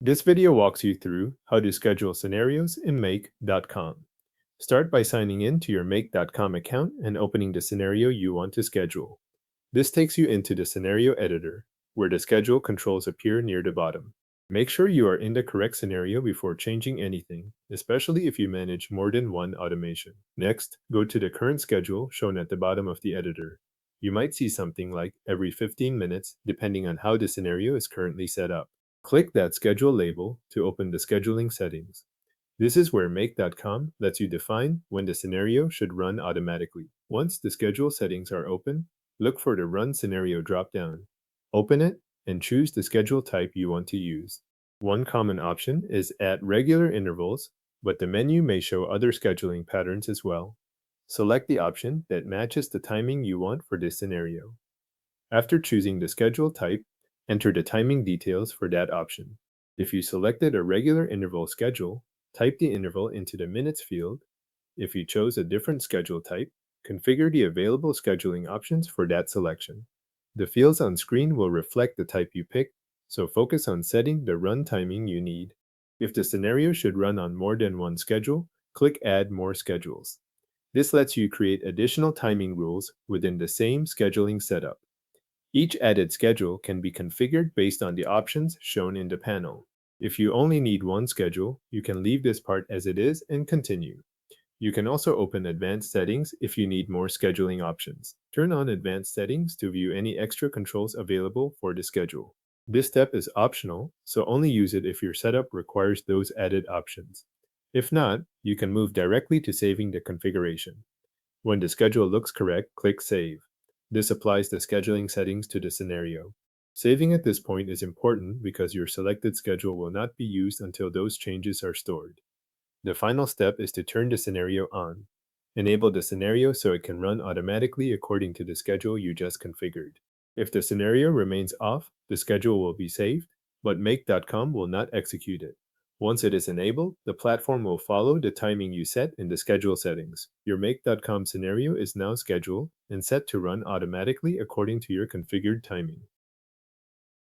This video walks you through how to schedule scenarios in Make.com. Start by signing in to your Make.com account and opening the scenario you want to schedule. This takes you into the scenario editor, where the schedule controls appear near the bottom. Make sure you are in the correct scenario before changing anything, especially if you manage more than one automation. Next, go to the current schedule shown at the bottom of the editor. You might see something like every 15 minutes, depending on how the scenario is currently set up. Click that schedule label to open the scheduling settings. This is where Make.com lets you define when the scenario should run automatically. Once the schedule settings are open, look for the Run Scenario dropdown. Open it and choose the schedule type you want to use. One common option is at regular intervals, but the menu may show other scheduling patterns as well. Select the option that matches the timing you want for this scenario. After choosing the schedule type, enter the timing details for that option. If you selected a regular interval schedule, type the interval into the minutes field. If you chose a different schedule type, configure the available scheduling options for that selection. The fields on screen will reflect the type you picked, so focus on setting the run timing you need. If the scenario should run on more than one schedule, click Add More Schedules. This lets you create additional timing rules within the same scheduling setup. Each added schedule can be configured based on the options shown in the panel. If you only need one schedule, you can leave this part as it is and continue. You can also open advanced settings if you need more scheduling options. Turn on advanced settings to view any extra controls available for the schedule. This step is optional, so only use it if your setup requires those added options. If not, you can move directly to saving the configuration. When the schedule looks correct, click Save. This applies the scheduling settings to the scenario. Saving at this point is important because your selected schedule will not be used until those changes are stored. The final step is to turn the scenario on. Enable the scenario so it can run automatically according to the schedule you just configured. If the scenario remains off, the schedule will be saved, but Make.com will not execute it. Once it is enabled, the platform will follow the timing you set in the schedule settings. Your Make.com scenario is now scheduled and set to run automatically according to your configured timing.